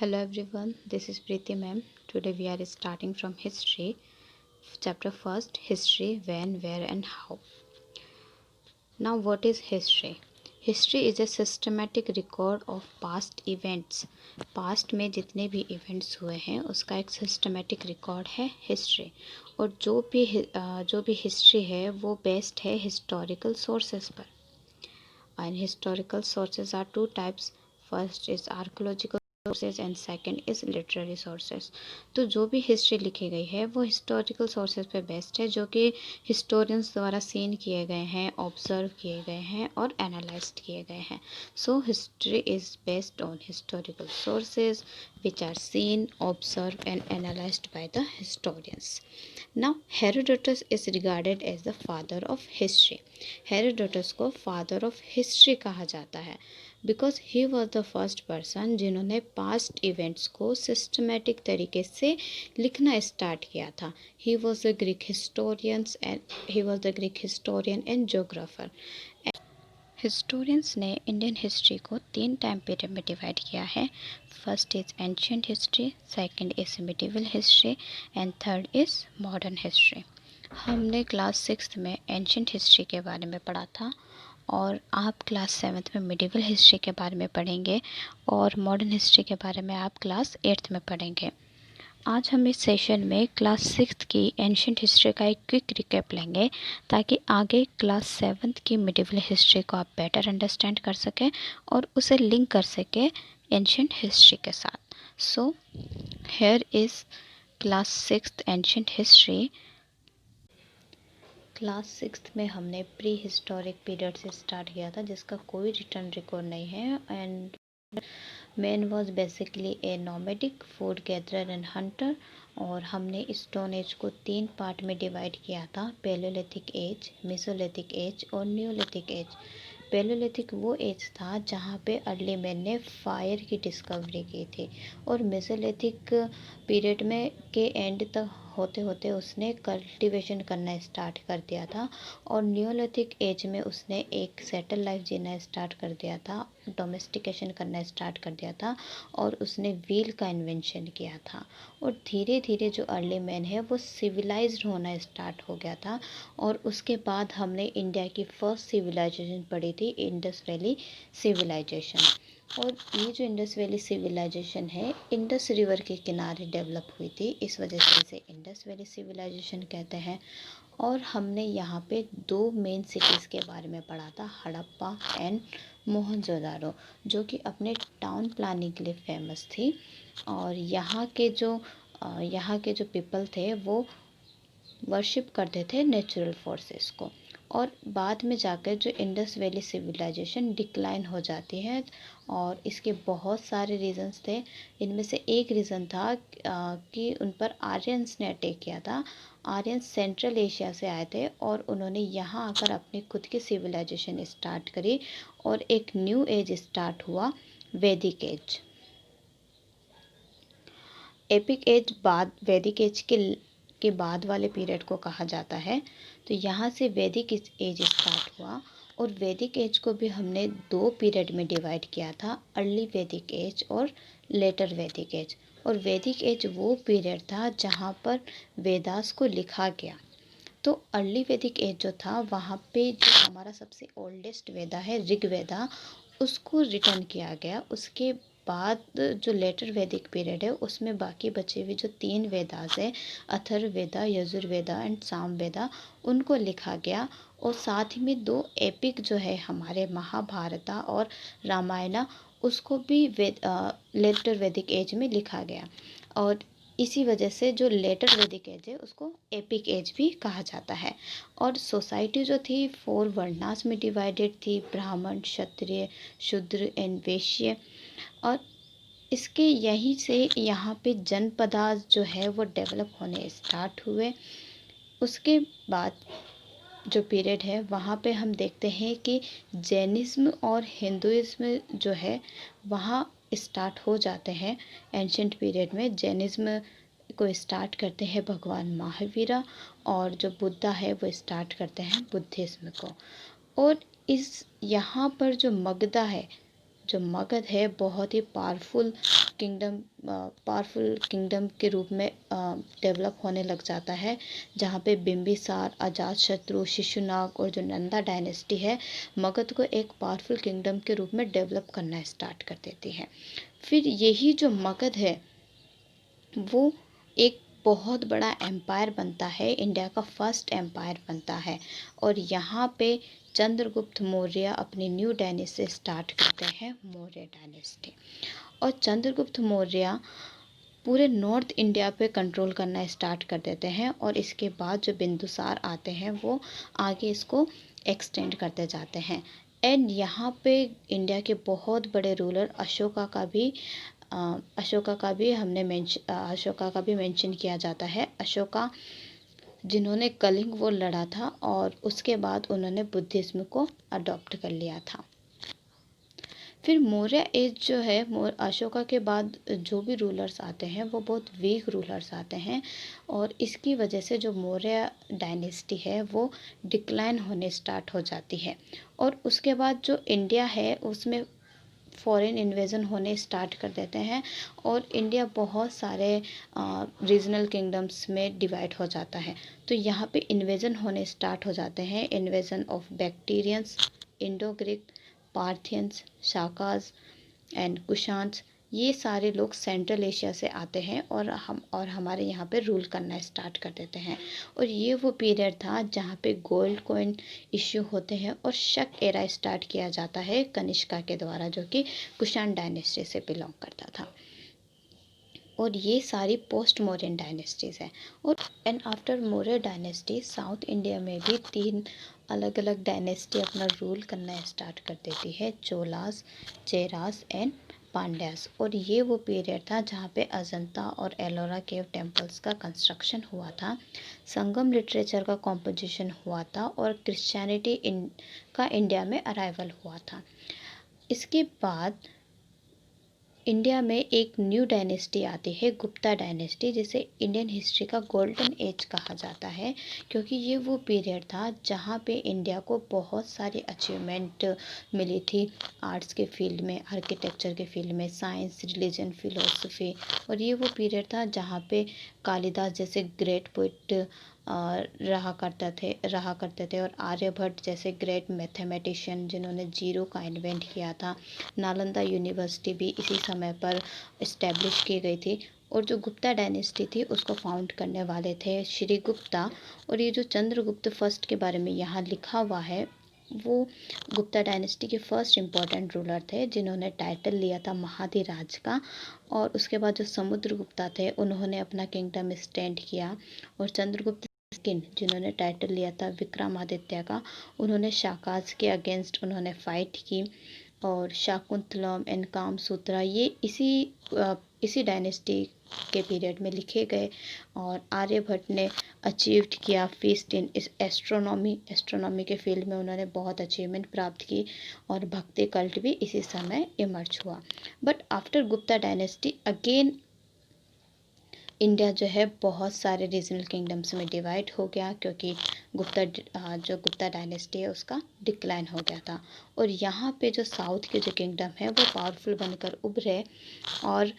Hello everyone, this is Preeti ma'am. Today we are starting from history. Chapter first, history, when, where and how. Now what is history? History is a systematic record of past events. Past में जितने भी events हुए हैं उसका एक systematic record है history. और जो भी history है वो based है historical sources पर. And historical sources are two types. First is archaeological sources and second is literary sources. तो जो भी हिस्ट्री लिखी गई है वो हिस्टोरिकल सोर्सेज पे बेस्ड है जो कि हिस्टोरियंस द्वारा सीन किए गए हैं, ऑब्जर्व किए गए हैं और एनालाइज्ड किए गए हैं. So history is based on historical sources which are seen, observed and analyzed by the historians. Now, Herodotus is regarded as the father of history. Herodotus को father of history कहा जाता है because he was the first person जिन्होंने past events को systematic तरीके से लिखना start किया था. He was a Greek historian and geographer. Historians ने इंडियन हिस्ट्री को 3 टाइम पीरियड में डिवाइड किया है. First is ancient history, second is medieval history and third is modern history. हमने क्लास 6th में एंशियंट हिस्ट्री के बारे में पढ़ा था और आप क्लास 7th में मिडिवल हिस्ट्री के बारे में पढ़ेंगे और मॉडर्न हिस्ट्री के बारे में आप क्लास 8th में पढ़ेंगे. आज हम इस सेशन में क्लास 6th की एंशियंट हिस्ट्री का एक क्विक रिकैप लेंगे ताकि आगे क्लास 7th की मिडिवल हिस्ट्री को आप बेटर अंडरस्टैंड कर सकें और उसे लिंक कर सकें एंशियंट हिस्ट्री के साथ. So here is class 6th ancient history. Class 6th में हमने प्री हिस्टोरिक पीरियड से स्टार्ट किया था जिसका कोई रिटर्न रिकॉर्ड नहीं है. And man was basically A nomadic food gatherer and Hunter. और हमने स्टोन एज को 3 पार्ट में डिवाइड किया था, पैलियोलिथिक एज, मेसोलिथिक एज और न्यूलिथिक एज. पैलियोलिथिक वो एज था जहाँ पे अर्ली मैन ने फायर की डिस्कवरी की थी और मेसोलिथिक पीरियड में के एंड तक होते होते उसने कल्टीवेशन करना स्टार्ट कर दिया था. और न्यूलिथिक एज में उसने एक सेटल लाइफ जीना स्टार्ट कर दिया था, डोमेस्टिकेशन करना स्टार्ट कर दिया था और उसने व्हील का इन्वेंशन किया था. और धीरे धीरे जो अर्ली मैन है वो सिविलाइज्ड होना स्टार्ट हो गया था. और उसके बाद हमने इंडिया की फर्स्ट सिविलाइजेशन पढ़ी थी, इंडस वैली सिविलाइजेशन. और ये जो इंडस वैली सिविलाइजेशन है इंडस रिवर के किनारे डेवलप हुई थी, इस वजह से इसे इंडस वैली सिविलाइजेशन कहते हैं. और हमने यहाँ पे 2 मेन सिटीज़ के बारे में पढ़ा था, हड़प्पा एंड मोहनजोदारो, जो कि अपने टाउन प्लानिंग के लिए फेमस थी. और यहाँ के जो पीपल थे वो वर्शिप करते थे नेचुरल फोर्सेस को. और बाद में जाकर जो इंडस वैली सिविलाइजेशन डिक्लाइन हो जाती है और इसके बहुत सारे रीजंस थे. इनमें से एक रीज़न था कि उन पर आर्यंस ने अटैक किया था. आर्यंस सेंट्रल एशिया से आए थे और उन्होंने यहाँ आकर अपनी खुद की सिविलाइजेशन स्टार्ट करी और एक न्यू एज स्टार्ट हुआ, वैदिक एज. एपिक एज वैदिक एज के बाद वाले पीरियड को कहा जाता है. तो यहाँ से वैदिक एज स्टार्ट हुआ और वैदिक एज को भी हमने 2 पीरियड में डिवाइड किया था, अर्ली वैदिक एज और लेटर वैदिक एज. और वैदिक एज वो पीरियड था जहाँ पर वेदास को लिखा गया. तो अर्ली वैदिक एज जो था वहाँ पे जो हमारा सबसे ओल्डेस्ट वेदा है ऋग्वेदा, उसको रिटर्न किया गया. उसके बाद जो लेटर वैदिक पीरियड है उसमें बाकी बचे हुए जो 3 वेदास है, अथर्ववेदा, यजुर्वेदा एंड सामवेदा, उनको लिखा गया. और साथ ही में 2 एपिक जो है हमारे महाभारता और रामायणा, उसको भी लेटर वैदिक एज में लिखा गया. और इसी वजह से जो लेटर वैदिक एज है उसको एपिक एज भी कहा जाता है. और सोसाइटी जो थी 4 वर्णास में डिवाइडेड थी, ब्राह्मण, क्षत्रिय, शूद्र एंड वैश्य. और इसके यहीं से यहाँ पे जनपदास जो है वो डेवलप होने स्टार्ट हुए. उसके बाद जो पीरियड है वहाँ पे हम देखते हैं कि जैनिज़्म और हिंदुइज्म जो है वहाँ स्टार्ट हो जाते हैं. एंशियंट पीरियड में जैनिज़्म को स्टार्ट करते हैं भगवान महावीरा और जो बुद्धा है वो स्टार्ट करते हैं बुद्धिज़्म को. और इस यहाँ पर जो मगधा है, जो मगध है बहुत ही पावरफुल किंगडम के रूप में डेवलप होने लग जाता है, जहाँ पे बिंबिसार, अजातशत्रु, शिशुनाग और जो नंदा डायनेस्टी है मगध को एक पावरफुल किंगडम के रूप में डेवलप करना स्टार्ट कर देती है। फिर यही जो मगध है वो एक बहुत बड़ा एम्पायर बनता है, इंडिया का फर्स्ट एम्पायर बनता है। और यहाँ पे चंद्रगुप्त मौर्य अपनी न्यू डायनेस्टी स्टार्ट करते हैं, मौर्य डायनेस्टी। और चंद्रगुप्त मौर्य पूरे नॉर्थ इंडिया पे कंट्रोल करना स्टार्ट कर देते हैं और इसके बाद जो बिंदुसार आते हैं वो आगे इसको एक्सटेंड करते जाते हैं। एंड यहाँ पे इंडिया के बहुत बड़े रूलर अशोका का भी मेंशन किया जाता है। अशोका जिन्होंने कलिंग वॉर लड़ा था और उसके बाद उन्होंने बुद्धिज्म को अडॉप्ट कर लिया था। फिर मौर्य एज जो है, अशोका के बाद जो भी रूलर्स आते हैं वो बहुत वीक रूलर्स आते हैं और इसकी वजह से जो मौर्य डायनेस्टी है वो डिक्लाइन होने स्टार्ट हो जाती है। और उसके बाद जो इंडिया है उसमें फॉरेन इन्वेजन होने स्टार्ट कर देते हैं और इंडिया बहुत सारे रीजनल किंगडम्स में डिवाइड हो जाता है। तो यहाँ पे इन्वेजन होने स्टार्ट हो जाते हैं, invasion of Bactrians, Indo Greek, Parthians, Shakas and Kushans. ये सारे लोग सेंट्रल एशिया से आते हैं और हमारे यहाँ पे रूल करना स्टार्ट कर देते हैं। और ये वो पीरियड था जहाँ पे गोल्ड कॉइन इश्यू होते हैं और शक एरा स्टार्ट किया जाता है कनिष्का के द्वारा, जो कि कुषाण डायनेस्टी से बिलोंग करता था। और ये सारी पोस्ट मौर्यन डायनेस्टीज हैं। और and after Maurya dynasty south India में भी 3 अलग अलग डायनेस्टी अपना रूल करना स्टार्ट कर देती है, चोलास, चेरास एंड पांड्यास। और ये वो पीरियड था जहाँ पे अजंता और एलोरा केव टेम्पल्स का कंस्ट्रक्शन हुआ था, संगम लिटरेचर का कॉम्पोजिशन हुआ था और क्रिश्चियनिटी का इंडिया में अराइवल हुआ था। इसके बाद इंडिया में एक न्यू डायनेस्टी आती है, गुप्ता डायनेस्टी, जिसे इंडियन हिस्ट्री का गोल्डन एज कहा जाता है, क्योंकि ये वो पीरियड था जहाँ पे इंडिया को बहुत सारी अचीवमेंट मिली थी आर्ट्स के फील्ड में, आर्किटेक्चर के फील्ड में, साइंस, रिलीजन, फिलोसफी। और ये वो पीरियड था जहाँ पे कालिदास जैसे ग्रेट पोइट रहा करते थे और आर्यभट्ट जैसे ग्रेट मैथमेटिशियन जिन्होंने जीरो का इन्वेंट किया था। नालंदा यूनिवर्सिटी भी इसी समय पर इस्टेब्लिश की गई थी। और जो गुप्ता डायनेस्टी थी उसको फाउंड करने वाले थे श्री गुप्ता। और ये जो चंद्रगुप्त फर्स्ट के बारे में यहाँ लिखा हुआ है वो गुप्ता डायनेस्टी के फर्स्ट इम्पोर्टेंट रूलर थे जिन्होंने टाइटल लिया था महाधिराज का। और उसके बाद जो समुद्रगुप्ता थे उन्होंने अपना किंगडम एक्सटेंड किया। और चंद्रगुप्त जिन्होंने टाइटल लिया था विक्रमादित्य का, उन्होंने शाकाज के अगेंस्ट उन्होंने फाइट की। और शाकुंतलम एंड कामसूत्रा ये इसी डायनेस्टी के पीरियड में लिखे गए। और आर्यभट्ट ने अचीव्ड किया फीस्ट इन एस्ट्रोनॉमी के फील्ड में उन्होंने बहुत अचीवमेंट प्राप्त की। और भक्ति कल्ट भी इसी समय इमर्ज हुआ। But after Gupta dynasty again India जो है बहुत सारे रीजनल किंगडम्स में डिवाइड हो गया, क्योंकि जो गुप्ता डायनेस्टी है उसका डिक्लाइन हो गया था। और यहाँ पे जो साउथ के जो किंगडम है वो पावरफुल बनकर उभरे और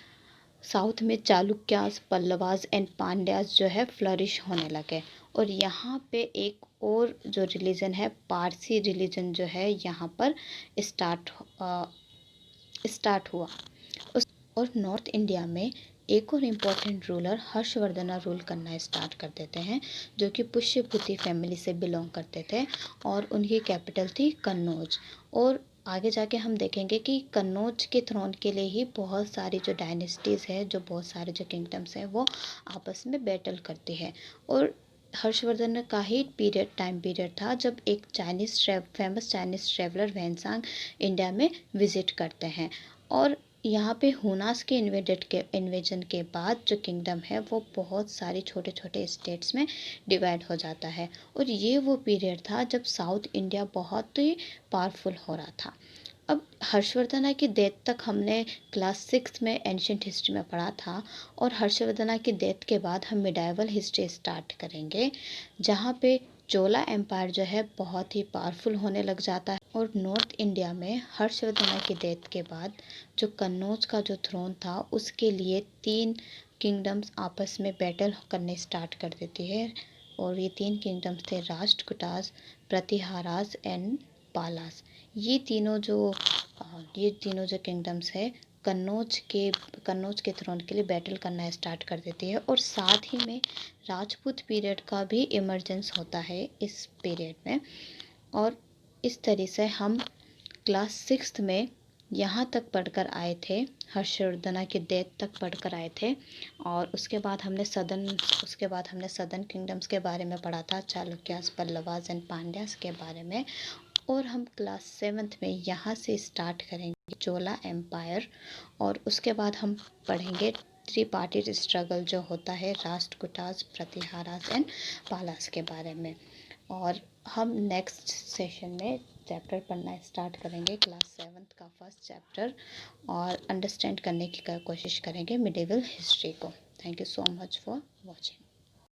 साउथ में चालुक्यास, पल्लवास एंड पांड्यास जो है फ्लरिश होने लगे। और यहाँ पे एक और जो रिलीजन है पारसी रिलीजन जो है यहाँ पर स्टार्ट हुआ। और नॉर्थ इंडिया में एक और इम्पोर्टेंट रूलर हर्षवर्धना रूल करना स्टार्ट कर देते हैं, जो कि पुष्यभूति फैमिली से बिलोंग करते थे और उनकी कैपिटल थी कन्नौज। और आगे जाके हम देखेंगे कि कन्नौज के थ्रोन के लिए ही बहुत सारी जो डायनेस्टीज़ है, जो बहुत सारे जो किंगडम्स हैं वो आपस में बैटल करती है। और हर्षवर्धन का ही टाइम पीरियड था जब एक फेमस चाइनीज ट्रेवलर वैनसांग इंडिया में विजिट करते हैं। और यहाँ पे हुनास के इन्वेजन के बाद जो किंगडम है वो बहुत सारी छोटे छोटे स्टेट्स में डिवाइड हो जाता है। और ये वो पीरियड था जब साउथ इंडिया बहुत ही पावरफुल हो रहा था। अब हर्षवर्धना की डेथ तक हमने क्लास 6 में एंशिएंट हिस्ट्री में पढ़ा था। और हर्षवर्धना की डेथ के बाद हम मिडाइवल हिस्ट्री स्टार्ट करेंगे, जहाँ पे चोला एम्पायर जो है बहुत ही पावरफुल होने लग जाता है। और नॉर्थ इंडिया में हर्षवर्धन की डेथ के बाद जो कन्नौज का जो थ्रोन था उसके लिए 3 किंगडम्स आपस में बैटल करने स्टार्ट कर देती है। और ये 3 किंगडम्स थे राष्ट्रकूटास, प्रतिहारास एंड पालास। ये तीनों जो किंगडम्स है कन्नौज के थ्रोन के लिए बैटल करना स्टार्ट कर देती है। और साथ ही में राजपूत पीरियड का भी इमरजेंस होता है इस पीरियड में। और इस तरह से हम क्लास 6 में यहाँ तक पढ़कर आए थे, हर्षवर्धन की डेथ तक पढ़कर आए थे। और उसके बाद हमने सदर्न किंगडम्स के बारे में पढ़ा था, चालुक्यास, पल्लवास एंड पांड्यास के बारे में। और हम क्लास 7 में यहाँ से स्टार्ट करेंगे चोला एम्पायर। और उसके बाद हम पढ़ेंगे त्रिपाठी स्ट्रगल जो होता है राष्ट्रकूटास, प्रतिहारास एंड पालास के बारे में। और हम नेक्स्ट सेशन में चैप्टर पढ़ना स्टार्ट करेंगे क्लास 7 का फर्स्ट चैप्टर, और अंडरस्टैंड करने की कोशिश करेंगे मिडिवल हिस्ट्री को। Thank you so much for watching.